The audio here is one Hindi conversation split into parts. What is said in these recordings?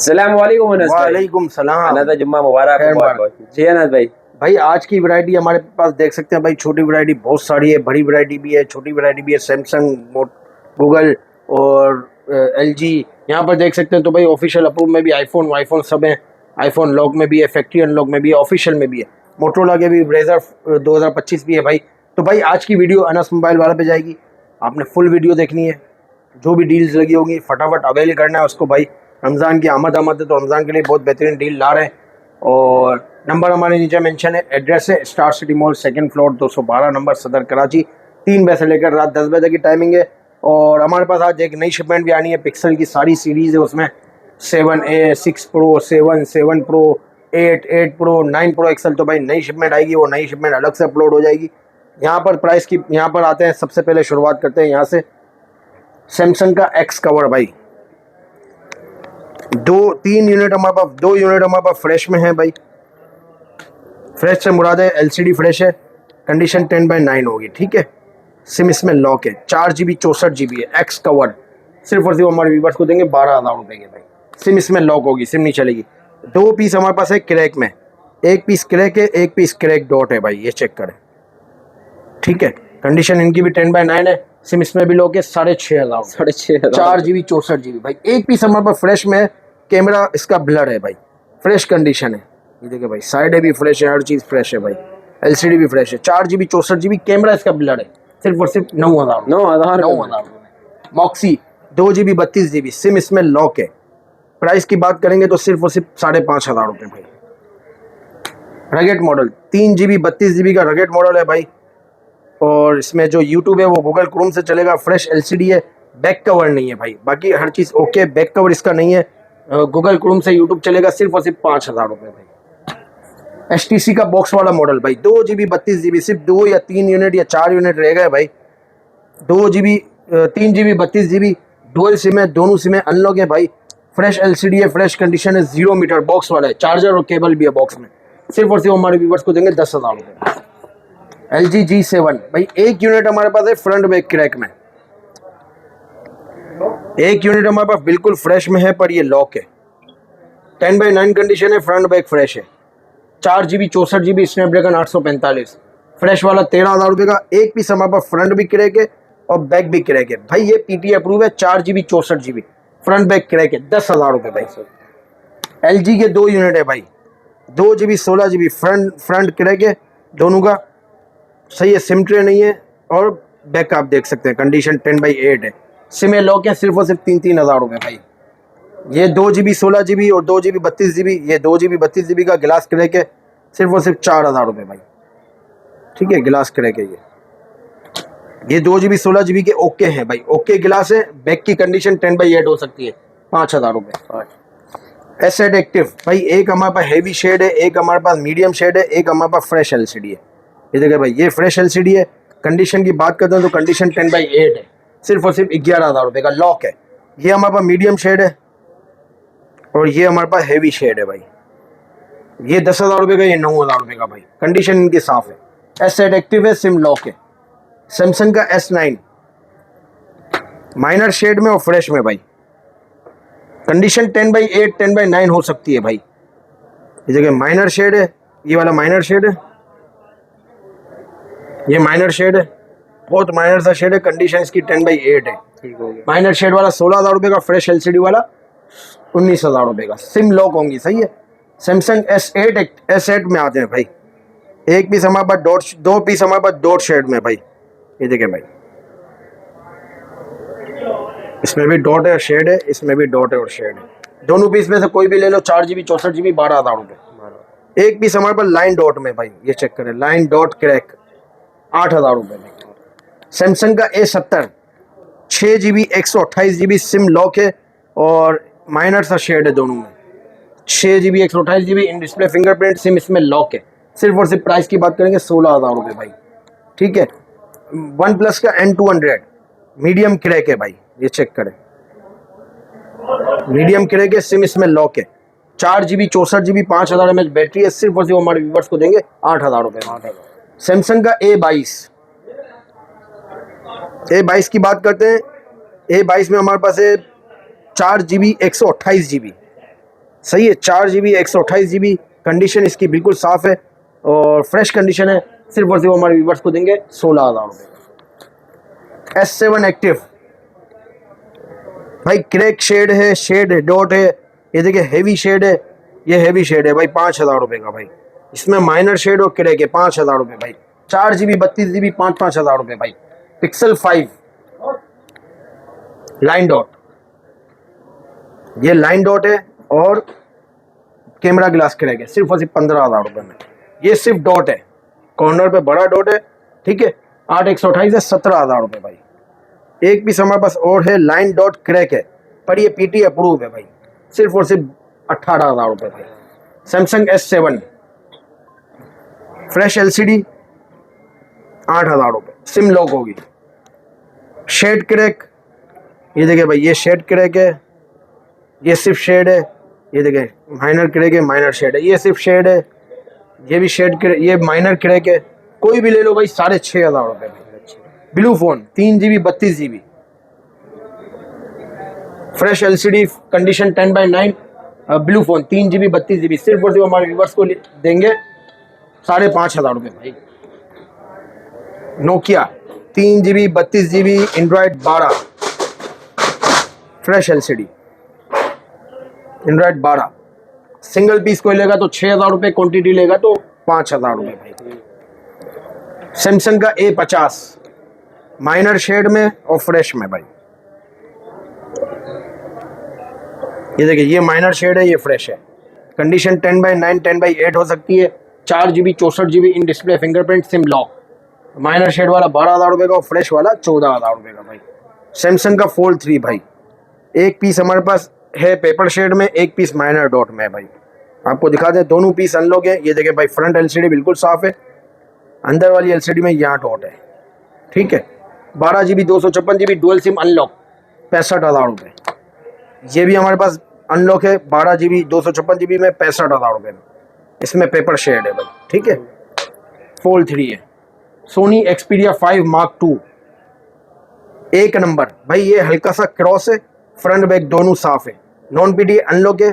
अस्सलाम वालेकुम अनस भाई। वालेकुम सलाम। अनस जुम्मा मुबारक। खैर मुबारक। जी अनस भाई। भाई आज की वैरायटी हमारे पास देख सकते हैं भाई, छोटी वैरायटी बहुत सारी है, बड़ी वैरायटी भी है, छोटी वैरायटी भी है। सैमसंग, गूगल और एलजी यहाँ पर देख सकते हैं। तो भाई ऑफिशियल अप्रूव में भी आईफोन वाईफोन सब है। आईफोन लॉक में भी है, फैक्ट्री अनलॉक में भी है, ऑफिशियल में भी है। मोटरोला के भी रेजर 2025 भी है भाई। तो भाई आज की वीडियो अनस मोबाइल वाला पे जाएगी। आपने फुल वीडियो देखनी है, जो भी डील्स लगी होगी फटाफट अवेल करना है उसको भाई। रमज़ान की आमद है तो रमज़ान के लिए बहुत बेहतरीन डील ला रहे हैं। और नंबर हमारे नीचे मेंशन है, एड्रेस है star city mall, second floor, 212 number, सदर कराची। 3 बजे से लेकर रात 10 बजे तक की टाइमिंग है। और हमारे पास आज एक नई शिपमेंट भी आनी है, पिक्सल की सारी सीरीज़ है उसमें। 7A, 6 pro, 7, 7 pro, 8, 8 pro, 9 pro XL. तो भाई नई शिपमेंट आएगी, वो नई शिपमेंट अलग से अपलोड हो जाएगी। यहाँ पर प्राइस की यहाँ पर आते हैं, सबसे पहले शुरुआत करते हैं यहाँ से। सैमसंग का एक्स कवर भाई, 2-3 यूनिट हमारे पास, 2 यूनिट हमारे पास फ्रेश में है भाई। फ्रेश से मुराद है एलसीडी फ्रेश है, कंडीशन 10/9 होगी, ठीक है। सिम इसमें लॉक है, 4GB 64GB है, एक्स कवर। सिर्फ और सिर्फ हमारे व्यूवर्स को देंगे 12,000 रुपये के भाई। सिम इसमें लॉक होगी, सिम नहीं चलेगी। 2 पीस हमारे पास है क्रैक में, 1 पीस क्रैक है, 1 पीस क्रैक डॉट है भाई, ये चेक करें, ठीक है। कंडीशन इनकी भी 10/9 है, सिम इसमें भी लॉक है। 6,500, 6,500, 4GB 64GB भाई। 1 पीस हमारे पास फ्रेश में है, कैमरा इसका ब्लर है भाई, फ्रेश कंडीशन है। ये देखिए भाई, साइड भी फ्रेश है, हर चीज़ फ्रेश है भाई। एलसीडी भी फ्रेश है, 4GB 64GB, कैमरा इसका ब्लर है। सिर्फ और सिर्फ 9,000। मॉक्सी 2GB 32GB, सिम इसमें लॉक है। प्राइस की बात करेंगे तो सिर्फ और सिर्फ 5,500 रुपये भाई। रगेट मॉडल 3GB 32GB का रगेट मॉडल है भाई। और इसमें जो यूट्यूब है वो गूगल क्रोम से चलेगा। फ्रेश एलसीडी है, बैक कवर नहीं है भाई, बाकी हर चीज़ ओके। बैक कवर इसका नहीं है, गूगल क्रोम से यूट्यूब चलेगा। सिर्फ और सिर्फ 5,000 रुपये भाई। HTC का बॉक्स वाला मॉडल भाई, 2GB 32GB, सिर्फ 2 या 3 यूनिट या 4 यूनिट रह गए भाई। 2GB 3GB 32GB, dual SIM है, दोनों सिम है, अनलॉक है भाई। फ्रेश एलसीडी है, फ्रेश कंडीशन है, 0 मीटर बॉक्स वाला है, चार्जर और केबल भी है बॉक्स में। सिर्फ और सिर्फ हमारे व्यूवर्स को देंगे 10,000 रुपये। LG G7 भाई, 1 यूनिट हमारे पास है फ्रंट बैक क्रैक में। 1 यूनिट हमारे पास बिल्कुल फ्रेश में है, पर ये लॉक है। 10/9 कंडीशन है, फ्रंट बैक फ्रेश है। 4GB 64GB, स्नैपड्रैगन 845, फ्रेश वाला 13,000 रुपये का। 1 पीस हमारे पास फ्रंट भी क्रैक है और बैक भी क्रैक है भाई। ये PTA अप्रूव है, 4GB 64GB, front back crack है, 10,000 रुपये भाई। LG के 2 यूनिट है भाई, 2GB 16GB, फ्रंट क्रैक है दोनों का, सही है। सिम ट्रे नहीं है और बैक आप देख सकते हैं, कंडीशन 10/8 है। सिम लॉक है, सिर्फ और सिर्फ 3,000 रुपये भाई। ये 2GB 16GB और 2GB 32GB, ये 2GB 32GB का गिलास क्रैक है, सिर्फ और सिर्फ 4,000 रुपये भाई, ठीक है। गिलास क्रैक है ये 2GB 16GB के ओके हैं भाई, ओके गिलास है। बैक की कंडीशन 10/8 हो सकती है, 5,000 रुपये। एसेट एक्टिव भाई, एक हमारे पास हैवी शेड है, एक हमारे पास मीडियम शेड है, एक हमारे पास फ्रेश एलसीडी है। ये देखिए भाई, ये फ्रेश एलसीडी है। कंडीशन की बात करते हैं तो कंडीशन 10/8 है, सिर्फ और सिर्फ 11,000 रुपये का लॉक है। ये हमारे पास मीडियम शेड है और ये हमारे पास हैवी शेड है भाई। ये 10,000 रुपये का, ये 9,000 रुपये का भाई। कंडीशन इनकी साफ है, एसेट एक्टिव है, सिम लॉक है। सैमसंग का S9 माइनर शेड में और फ्रेश में भाई, कंडीशन 10/8 10/9 हो सकती है भाई। ये जगह माइनर शेड है, ये वाला माइनर शेड है, ये माइनर शेड है, बहुत माइनर सा शेड है। कंडीशन इसकी 10/8 है, ठीक हो गया। माइनर शेड वाला 16,000 रुपये का, फ्रेश एलसीडी वाला 19,000 रुपये का। सिम लॉक होंगी, सही है। सैमसंग S8 में आते हैं भाई। 1 पीस हमारे पास डॉट, 2 पीस हमारे पास डॉट शेड में भाई। ये देखें भाई, इसमें भी डॉट है, शेड है, इसमें भी डॉट है और शेड है। दोनों पीस में से कोई भी ले लो, 4GB 64GB, 12,000 रुपये। 1 पीस हमारे पास लाइन डॉट में भाई, ये चेक करें, लाइन डॉट क्रैक, 8,000 रुपये में। सैमसंग का A70 6GB 128GB, SIM lock है और माइनर सा शेड है दोनों में। 6GB 128GB, इन डिस्प्ले फिंगरप्रिंट, सिम इसमें लॉक है। सिर्फ और सिर्फ प्राइस की बात करेंगे 16,000 रुपये भाई, ठीक है। OnePlus का N200 मीडियम क्रैक है भाई, ये चेक करें, मीडियम क्रैक है, सिम इसमें लॉक है। 4GB 64GB, 5,000 mAh बैटरी है। सिर्फ और सिर्फ हमारे व्यूवर्स को देंगे 8,000 रुपये। सैमसंग का A22 की बात करते हैं। A22 में हमारे पास है 4GB 128GB, सही है। 4 GB 128 GB, कंडीशन इसकी बिल्कुल साफ है और फ्रेश कंडीशन है। सिर्फ और सिर्फ हमारे व्यूवर्स को देंगे 16,000 रुपये। S7 एक्टिव भाई, क्रैक शेड है, शेड डॉट है, ये देखिए हेवी शेड है, ये हेवी शेड है भाई, 5,000 रुपये का भाई। इसमें माइनर शेड और क्रैक है, 5,000 रुपये भाई। 4 GB 32 GB, 5,000 रुपये भाई। पिक्सल 5 लाइन डॉट, ये लाइन डॉट है और कैमरा ग्लास क्रैक है, सिर्फ और सिर्फ 15,000 रुपये में। ये सिर्फ डॉट है, कॉर्नर पे बड़ा डॉट है, ठीक है। 8/128 है, 17,000 रुपये भाई। एक पीस हमारे पास और है, लाइन डॉट क्रैक है, पर ये PT अप्रूव है भाई, सिर्फ और सिर्फ 18,000 रुपये भाई। सैमसंग S7 फ्रेश LCD, 8,000 रुपये, सिम लॉक होगी। शेड क्रैक, ये देखिए भाई, ये शेड क्रैक है, ये सिर्फ शेड है, ये देखिए माइनर क्रैक है, माइनर शेड है, ये सिर्फ शेड है, ये भी शेड क्रैक, ये माइनर क्रैक है। कोई भी ले लो भाई, 6,500 रुपये भाई। Blue phone 3 GB 32 GB, fresh LCD, condition 10/9, blue phone 3 GB 32 GB, सिर्फ और सिर्फ हमारे व्यूवर्स को देंगे 5,500 रुपये भाई। Nokia 3 GB 32 GB, Android 12, fresh LCD, Android 12। Single piece कोई लेगा तो 6,000 रुपये, क्वांटिटी लेगा तो 5,000 रुपये भाई। सैमसंग का A50 माइनर शेड में और फ्रेश में भाई, ये देखिए, ये माइनर शेड है, ये फ्रेश है। कंडीशन 10/9 10/8 हो सकती है। 4 GB 64 GB in display, fingerprint, sim lock. Minor shade वाला 12,000 रुपये का और फ्रेश वाला 14,000 रुपये का भाई। सैमसंग का फोल्ड 3 भाई, एक पीस हमारे पास है पेपर शेड में, एक पीस माइनर डॉट में भाई। आपको दिखा दें, दोनों पीस अनलॉक है। ये देखिए भाई, फ्रंट LCD बिल्कुल साफ है, अंदर वाली LCD में यहाँ डॉट है, ठीक है। 12 GB 256 GB dual SIM unlock, 65,000 रुपये। ये भी हमारे पास अनलॉक है, 12 GB 256 GB में, 65,000 रुपये में। इसमें पेपर शेड है भाई, ठीक है। फोल्ड 3 है। सोनी Xperia 5 Mark II, एक नंबर भाई। ये हल्का सा क्रॉस है, फ्रंट बैक दोनों साफ है, नॉन PDA अनलॉक है,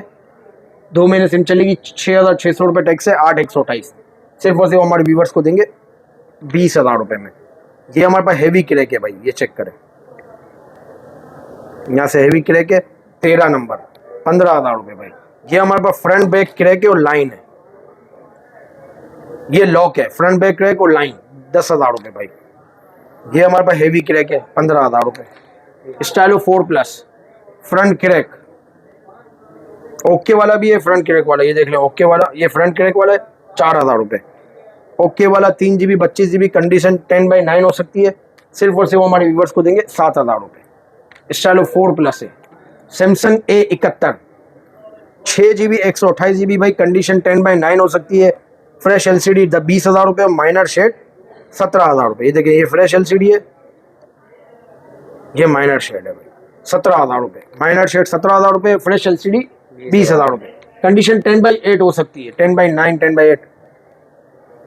2 महीने सिम चलेगी। 6,600 रुपये टैक्स है, 8/128। सिर्फ और सिर्फ हमारे व्यूवर्स को देंगे 20,000 रुपये में। ये हमारे पास हेवी क्रैक है भाई, ये चेक करें, यहाँ से हेवी क्रैक है, 13 नंबर, 15,000 रुपये भाई। ये हमारे पास फ्रंट बैक क्रैक है और लाइन है, ये लॉक है, फ्रंट बैक क्रैक और लाइन, 10,000 रुपये भाई। ये हमारे पास हेवी क्रैक है, 15,000 रुपये। स्टाइलो 4+ फ्रंट क्रैक, ओके वाला भी है, फ्रंट क्रैक वाला, ये देख लें, ओके वाला, ये फ्रंट क्रैक वाला है, 4,000 रुपये। ओके वाला 3 GB 25 GB, कंडीशन 10/9 हो सकती है। सिर्फ और सिर्फ हमारे व्यूवर्स को देंगे 7,000 रुपये। स्टाइलो 4+ है। सैमसंग A71 6 GB 128 GB भाई, कंडीशन 10/9 हो सकती है। फ्रेश LCD 20,000 रुपये, माइनर शेड 17,000 रुपये। ये देखिए, ये फ्रेश LCD है, ये माइनर शेड है भाई, 17,000 रुपये। माइनर शेड 17,000 रुपये, फ्रेश LCD 20,000 रुपये। कंडीशन 10/8 हो सकती है, 10/9 10/8।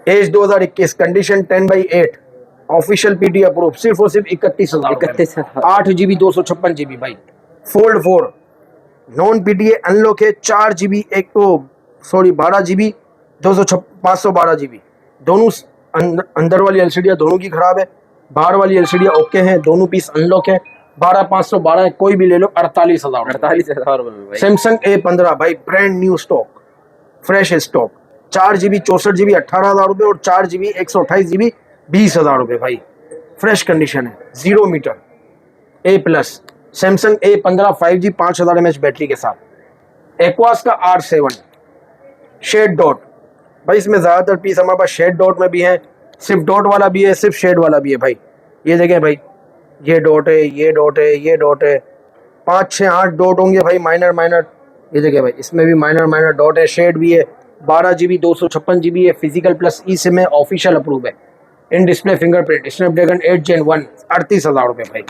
As 2021, condition 10/8, official PT approve, सिर्फ और सिर्फ 31,000। 8 GB 256 GB भाई। फोल्ड 4 नॉन PDA अनलॉक है, 4 GB 12 GB 512 GB, दोनों अंदर वाली LCD दोनों की खराब है, बाहर वाली LCD ओके हैं, दोनों पीस अनलॉक है। 12,512 है, कोई भी ले लो, 48,000। सैमसंग A15 भाई, brand new stock, fresh stock, 4 GB 64 GB 18,000 रुपये और 4 GB 128 GB 20,000 रुपये भाई। फ्रेश कंडीशन है, 0 metre, A+। Samsung A15 5G 5000 mAh बैटरी के साथ। एक्वास का R7 शेड डॉट भाई, इसमें ज़्यादातर पीस हमारे पास शेड डॉट में भी है, सिर्फ डॉट वाला भी है, सिर्फ शेड वाला भी है भाई। ये देखें भाई, ये डॉट है, ये डॉट है, ये डॉट है, 5 6 8 डॉट होंगे भाई, माइनर। ये देखें भाई, इसमें भी माइनर डॉट है, शेड भी है। 12 GB 256 GB है, फिजिकल प्लस eSIM है, ऑफिशियल अप्रूव है। इन डिस्प्ले फिंगरप्रिंट, स्नैपड्रैगन 8 Gen 1, 38,000 रुपये भाई।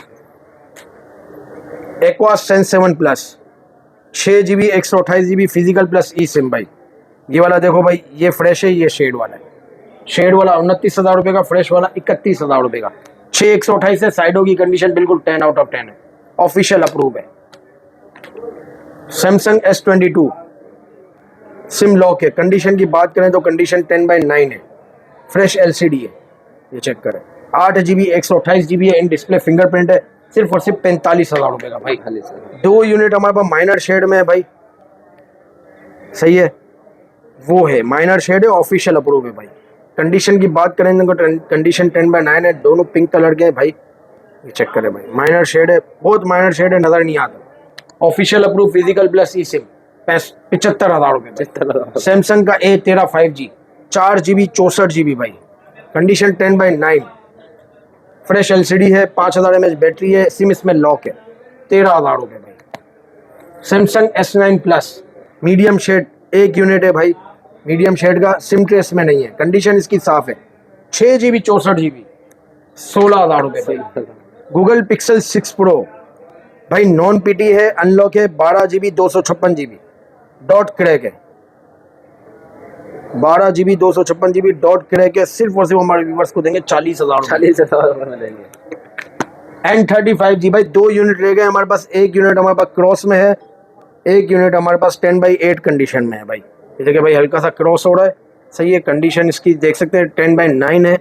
Aqueous sense 7+, 6 GB 128 GB physical plus eSIM भाई। ये वाला देखो भाई, ये फ्रेश है, ये शेड वाला है। शेड वाला 29,000 रुपये का, फ्रेश वाला 31,000 रुपये का। 6 128 है, साइडों की कंडीशन बिल्कुल 10/10 है, ऑफिशियल अप्रूव है। सैमसंग S22 सिम लॉक है। कंडीशन की बात करें तो कंडीशन 10/9 है, फ्रेश एलसीडी है, ये चेक करें। 8 GB 128 GB है, इन डिस्प्ले फिंगरप्रिंट है, सिर्फ और सिर्फ 45,000 रुपये का भाई। खाली सर 2 यूनिट हमारे पास माइनर शेड में है भाई, सही है, वो है माइनर शेड है, ऑफिशियल अप्रूव है भाई। कंडीशन की बात करें तो कंडीशन 10/9 है, दोनों पिंक कलर के हैं भाई, ये चेक करें भाई। माइनर शेड है, बहुत माइनर शेड है, नजर नहीं आता। ऑफिशियल अप्रूव फिजिकल प्लस ई सिम 75,000 रुपये। सैमसंग का A13 5G 4 GB 64 GB भाई। कंडीशन 10/9, फ्रेश एलसीडी है, 5000 mAh बैटरी है, सिम इसमें लॉक है, 13,000 रुपये भाई। Samsung S9 plus medium shade 1 unit है भाई, मीडियम शेड का, सिम ट्रेस में नहीं है, कंडीशन इसकी साफ है, 6 GB 64 GB 16,000 रुपये भाई। गूगल पिक्सल 6 प्रो भाई, नॉन पीटी है, अनलॉक है, 12 GB 256 GB डॉट क्रैक है, 12 GB 256 GB डॉट क्रैक है, सिर्फ और सिर्फ हमारे व्यूवर्स को देंगे 40,000 रुपये। 40,000 रुपये में देंगे। N35G भाई, 2 यूनिट रह गए हमारे पास, 1 यूनिट हमारे पास क्रॉस में है, 1 यूनिट हमारे पास 10/8 कंडीशन में है भाई। ये देखिए भाई, हल्का सा क्रॉस हो रहा है, सही है, कंडीशन इसकी देख सकते हैं 10/9 है,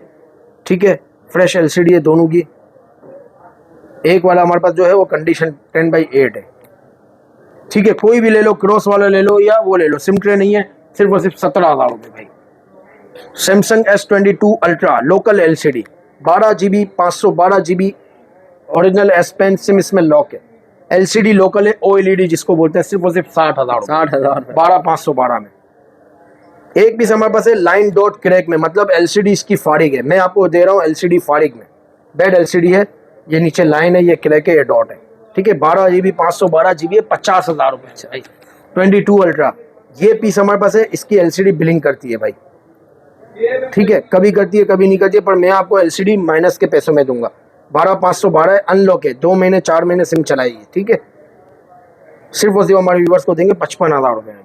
ठीक है, फ्रेश एलसीडी है दोनों की। एक वाला हमारे पास जो है वो कंडीशन 10/8 है, ठीक है, कोई भी ले लो, क्रॉस वाला ले लो या वो ले लो, सिम ट्रे नहीं है, सिर्फ और सिर्फ 17,000 रुपये भाई। Samsung S22 ultra local LCD 12 GB 512 GB original S pen, sim इसमें लॉक है, एलसीडी लोकल है, OLED जिसको बोलते हैं, सिर्फ और सिर्फ 60,000 60,000 12,512 में। एक पीस हमारे पास है लाइन डॉट क्रैक में, मतलब एलसीडी इसकी फारिग है, मैं आपको दे रहा हूँ एलसीडी फारिग में, बेड एलसीडी है, ये नीचे लाइन है, ये क्रैक है, ये डॉट है, ठीक है, 12 GB 512 GB है, 50,000 रुपये। 22 अल्ट्रा ये पीस हमारे पास है, इसकी एलसीडी बिलिंग करती है भाई, ठीक है, कभी करती है कभी नहीं करती है, पर मैं आपको एलसीडी माइनस के पैसों में दूंगा। 12,512 है, अनलॉक है, 2 महीने 4 महीने सिम चलाएगी, ठीक है, सिर्फ और सिर्फ हमारे व्यूवर्स को देंगे 55,000 रुपये में,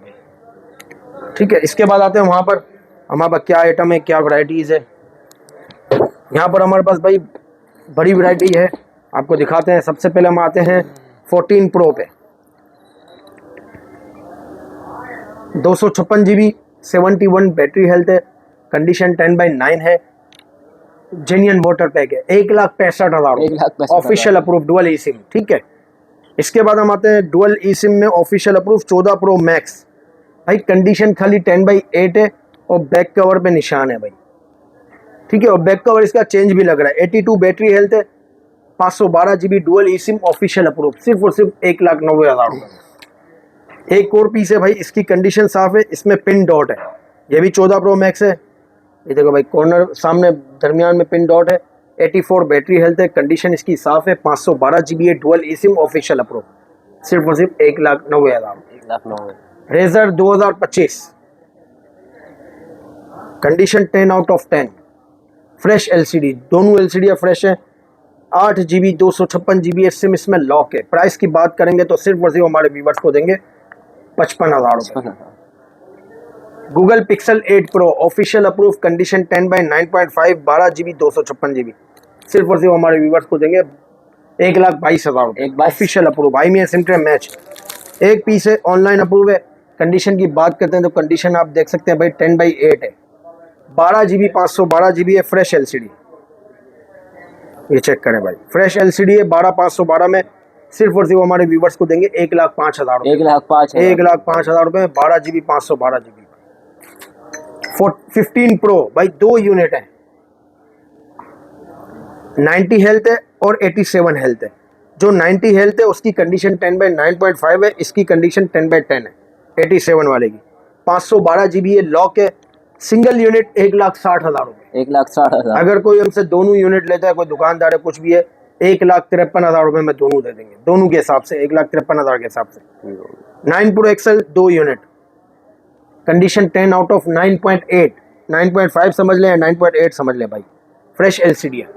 ठीक है। इसके बाद आते हैं वहाँ पर हमारे पास क्या आइटम है, क्या वैरायटीज़ है। यहाँ पर हमारे पास भाई बड़ी वैरायटी है, आपको दिखाते हैं। सबसे पहले हम आते हैं 14 प्रो पे, 256 GB 71 बैटरी हेल्थ है, कंडीशन 10/9 है, जेन्युइन वाटर पैक है, 1,65,000 ऑफिशियल अप्रूव डुअल ई सिम, ठीक है। इसके बाद हम आते हैं डुअल ई सिम में ऑफिशियल अप्रूव 14 प्रो मैक्स भाई, कंडीशन खाली 10/8 है और बैक कवर पे निशान है भाई, ठीक है, और बैक कवर इसका चेंज भी लग रहा है। 82 बैटरी हेल्थ है, 512 GB डुअल ई सिम ऑफिशियल अप्रूव, सिर्फ और सिर्फ 1,90,000 रुपये। एक और पीस है भाई, इसकी कंडीशन साफ है, इसमें पिन डॉट है, ये भी 14 प्रो मैक्स है, ये देखो भाई, कॉर्नर सामने दरमियान में पिन डॉट है, 84 बैटरी हेल्थ है, कंडीशन इसकी साफ है, 512 GB है, डुअल ई सिम ऑफिशियल अप्रूव, सिर्फ और सिर्फ 1,90,000। 1,90,000 रेजर 2025 कंडीशन 10/10, फ्रेश एलसीडी, दोनों एलसीडी फ्रेश है, 8 GB 256 GB है, सिम इसमें लॉक है। प्राइस की बात करेंगे तो सिर्फ और सिर्फ हमारे व्यूवर्स को देंगे 55,000 रुपये। Google pixel 8 pro official approve, condition 10/9.5, 12 GB 256 GB, सिर्फ और सिर्फ हमारे व्यूवर्स को देंगे 1,22,000 रुपये, ऑफिशियल अप्रूव, आई सिम ट्रे मैच। एक पीस है ऑनलाइन अप्रूव है। कंडीशन की बात करते हैं तो कंडीशन आप देख सकते हैं भाई 10/8 है, 12 GB 512 GB है, फ्रेश एलसीडी, ये चेक करें भाई, फ्रेश एलसीडी है, 12,512 में, सिर्फ और सिर्फ हमारे व्यूवर्स को देंगे 1,05,000 रुपये, 1,05,000 रुपये, 12 GB 512 GB। 15 प्रो भाई, 2 यूनिट है, 90 हेल्थ है और 87 हेल्थ है। जो 90 हेल्थ है उसकी कंडीशन 10/9.5 है, इसकी कंडीशन 10/10 है, 87 वाले की। 512 GB है, लॉक है, सिंगल यूनिट 1,60,000 रुपये, 1,60,000। अगर कोई हमसे दोनों यूनिट लेता है, कोई दुकानदार है, कुछ भी है, 1,53,000 रुपये में दोनों दे देंगे, दोनों के हिसाब से 1,53,000 के हिसाब से। 9 Pro XL 2 यूनिट, कंडीशन 10/9.8, 9.5 समझ लें या 9.8 समझ लें भाई, फ्रेश एलसीडी है,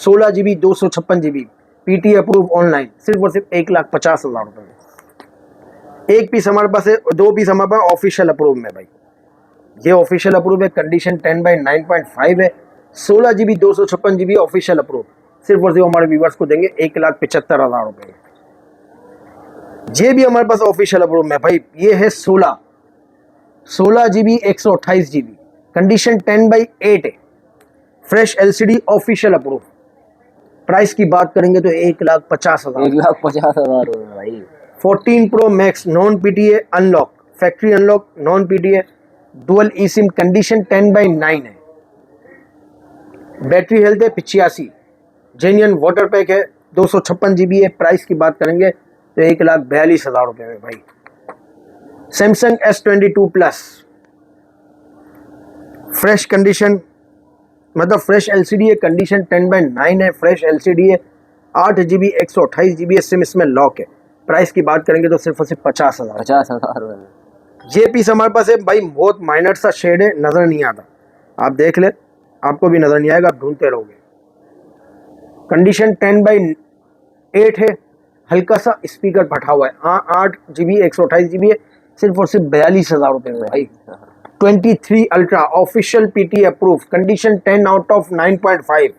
16 GB 256 GB, PT approve online, सिर्फ और सिर्फ 1,50,000 रुपये में। एक पीस हमारे पास है, 2 पीस हमारे पास ऑफिशियल अप्रूव में भाई, ये ऑफिशियल अप्रूव है, कंडीशन 10/9.5 है, 16 GB 256 GB ऑफिशियल अप्रूव, सिर्फ और सिर्फ हमारे व्यूवर्स को देंगे 1,75,000 रुपये। ये भी हमारे पास ऑफिशियल अप्रूव में भाई, ये है 16 GB 128 GB, कंडीशन 10/8 है, fresh LCD, official approve. Price की बात करेंगे तो 1,50,000। 1,50,000 भाई। 14 Pro Max non PTA unlock, factory unlock, non PTA, dual eSIM, condition 10/9 है, बैटरी हेल्थ है 85, जेन्युइन वाटर पैक है, 256 GB है। प्राइस की बात करेंगे तो 1,42,000 रुपये में भाई। Samsung S22 plus, fresh condition, मतलब फ्रेश LCD है, कंडीशन 10/9 है, फ्रेश LCD है, 8 GB 128 GB है, सिम इसमें लॉक है। प्राइस की बात करेंगे तो सिर्फ और सिर्फ 50,000। 50,000 रुपये। ये पीस हमारे पास है भाई, बहुत माइनर सा शेड है, नजर नहीं आता, आप देख ले, आपको भी नजर नहीं आएगा, आप ढूंढते रहोगे। कंडीशन 10/8 है, हल्का सा स्पीकर फटा हुआ है, 8 GB 128 GB है, सिर्फ और सिर्फ 42,000 रुपये में भाई। 23 ultra official PTA approve, condition 10/9.5,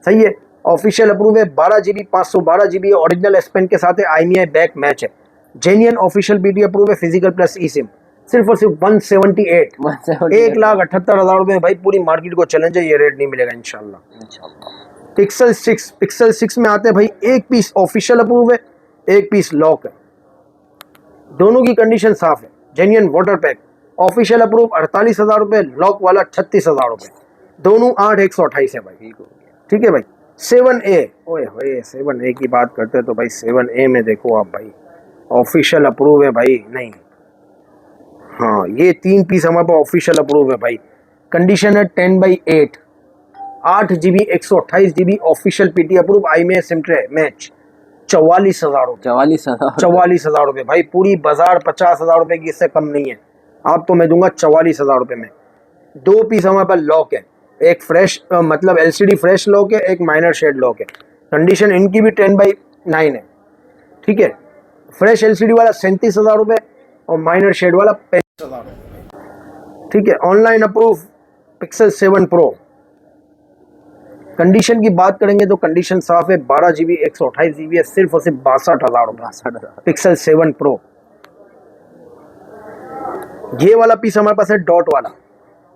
सही है, ऑफिशियल अप्रूव है, 12 GB 512 GB है, ओरिजिनल एस पेन के साथ है, IMEI बैक मैच है, जेन्युइन ऑफिशियल PTA अप्रूव है, फिजिकल प्लस eSIM, सिर्फ और सिर्फ 178, 1,78,000 रुपये में भाई। पूरी मार्केट को चैलेंज है, ये रेट नहीं मिलेगा इंशाल्लाह। पिक्सल 6 में आते हैं भाई, एक पीस ऑफिशियल अप्रूव है, एक पीस लॉक है, दोनों की कंडीशन साफ है, genuine water pack, official approve 48,000 रुपये, लॉक वाला 36,000 रुपये, दोनों 8/128 है भाई। ठीक है भाई। 7A, ओए होए 7A की बात करते हैं तो भाई 7A में देखो आप भाई, ऑफिशियल अप्रूव है भाई, नहीं हाँ, ये 3 पीस हमारे पास ऑफिशियल अप्रूव है भाई, कंडीशन है 10/8, 8 GB 128 GB, official PTA approve, IMEI SIM tray match, 44,000 रुपये। 44,000 रुपये भाई, पूरी बाजार 50,000 रुपये की, इससे कम नहीं है, आपको मैं दूंगा 44,000 रुपये में। 2 पीस हमारे पास लॉक है, एक फ्रेश मतलब LCD फ्रेश लॉक है, एक माइनर शेड लॉक है, कंडीशन इनकी भी 10/9 है। ठीक है, फ्रेश LCD वाला 37,000 रुपये और माइनर शेड वाला 35,000 रुपये। ठीक है, online approve pixel 7 Pro, condition की बात करेंगे तो कंडीशन साफ है, 12 GB 128 GB है, सिर्फ और सिर्फ 62,000 रुपये, पिक्सल 7 Pro। ये वाला पीस हमारे पास है डॉट वाला,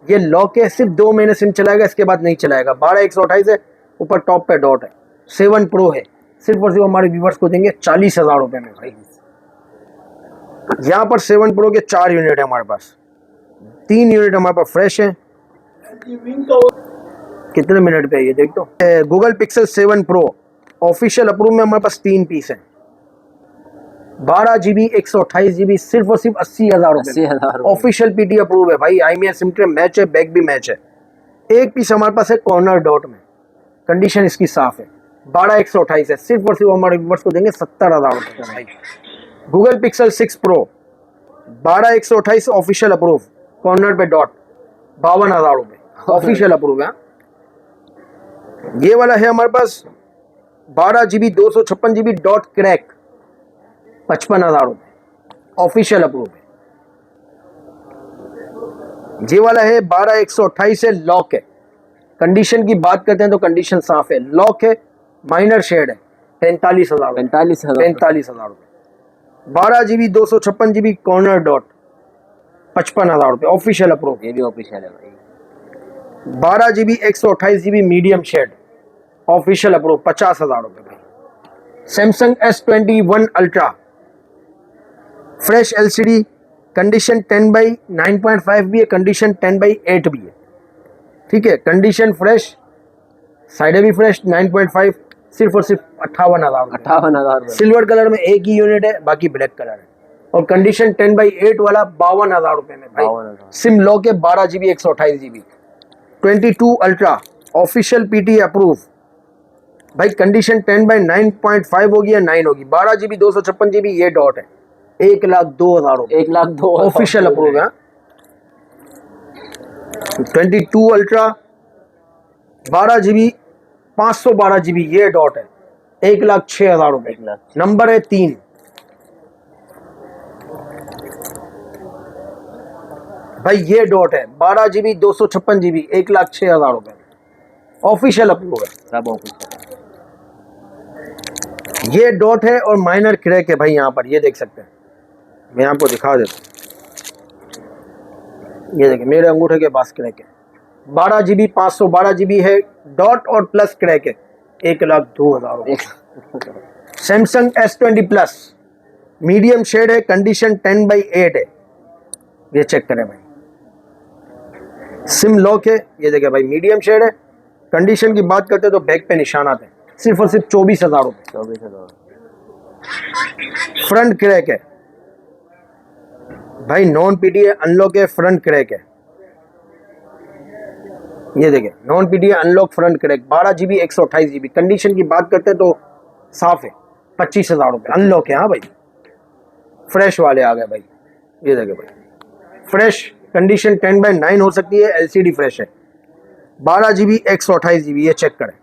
ये लॉक है, सिर्फ 2 महीने सिम चलाएगा, इसके बाद नहीं चलाएगा, 12/128 है, ऊपर टॉप पे डॉट है, 7 Pro है, सिर्फ और सिर्फ हमारे व्यूवर्स को देंगे 40,000 रुपये में भाई। यहाँ पर 7 Pro के 4 यूनिट है हमारे पास, 3 यूनिट हमारे पास फ्रेश है। कितने मिनट पे है ये देख दो। Google pixel 7 Pro official approve में हमारे पास 3 पीस है, 12 GB 128 GB, सिर्फ और सिर्फ 80,000 रुपये, ऑफिशियल PTA अप्रूव है भाई, IMEI सिम ट्रे मैच है, बैक भी मैच है। एक पीस हमारे पास है कॉर्नर डॉट में, कंडीशन इसकी साफ है, 12/128 है, सिर्फ और सिर्फ हमारे व्यूअर्स को देंगे 70,000 रुपये भाई। Google pixel 6 Pro 12/128 official approve, corner पे डॉट, 52,000 रुपये, ऑफिशियल अप्रूव है। ये वाला है हमारे पास 12 GB 256 GB डॉट क्रैक, 55,000 रुपये, ऑफिशियल अप्रूव है। ये वाला है 12/128 है, लॉक है, कंडीशन की बात करते हैं तो कंडीशन साफ है, लॉक है, माइनर शेड है, 45,000 रुपये, 12 GB 256 GB कॉर्नर डॉट, 55,000 रुपये, ऑफिशियल अप्रूव। ये भी ऑफिशियल है भाई। 12 GB 128 GB medium shade, official approve, 50,000 रुपये भाई। Samsung S21 ultra fresh LCD, condition 10/9.5 भी है, कंडीशन 10/8 भी है। ठीक है, कंडीशन फ्रेश, साइड भी फ्रेश, 9.5, सिर्फ और सिर्फ 58,000। सिल्वर कलर में एक ही यूनिट है, बाकी ब्लैक कलर है, और कंडीशन 10/8 वाला 52,000 रुपये में भाई। सिम लॉक है, 12 GB 128 GB। 22 ultra official PTA approve भाई, कंडीशन 10/9.5 होगी या 9 होगी, 12 GB 256 GB, ये डॉट है, 1,02,000 रुपये, 1,02,000 ऑफिशियल अप्रूव है। 22 अल्ट्रा 12 GB 512 GB, ये डॉट है, 1,06,000 रुपये, नंबर है 3। भाई ये डॉट है, 12 GB 256 GB, 1,06,000 रुपये, ऑफिशियल अप्रूव है, सब ऑफिशियल। ये डॉट है और माइनर क्रैक है भाई, यहाँ पर ये देख सकते हैं, मैं आपको दिखा देता हूँ, ये देखिए मेरे अंगूठे के पास क्रैक है। 12 GB 512 GB है, डॉट और प्लस क्रैक है। 1,02,000 रुपये। Samsung S20 plus medium shade है, कंडीशन 10/8 है। ये चेक करें भाई, सिम लॉक है। ये देखिए भाई मीडियम शेड है। कंडीशन की बात करते तो बैक पे निशान आते हैं। सिर्फ और सिर्फ 24,000 रुपये। 24,000। फ्रंट क्रैक है भाई, नॉन पीटीए अनलॉक है, फ्रंट क्रैक है। ये देखिए non PTA unlock front crack, 12 GB 128 GB। Condition की बात करते हैं तो साफ है, 25,000 रुपये। अनलॉक है हाँ भाई, फ्रेश वाले आ गए भाई। ये देखिए भाई फ्रेश, कंडीशन 10/9 हो सकती है, एलसीडी फ्रेश है। 12 GB 128 GB। ये चेक करें।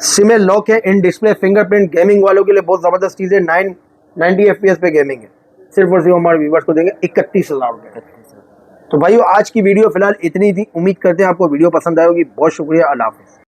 सिम लॉक है, इन डिस्प्ले फिंगरप्रिंट। गेमिंग वालों के लिए बहुत ज़बरदस्त चीज़ है। 990 FPS पे गेमिंग है। सिर्फ और सिर्फ हमारे व्यूवर्स को देंगे 31,000 रुपये। तो भाइयों आज की वीडियो फिलहाल इतनी थी। उम्मीद करते हैं आपको वीडियो पसंद आएगी। बहुत शुक्रिया, अल्लाह हाफ़िज़।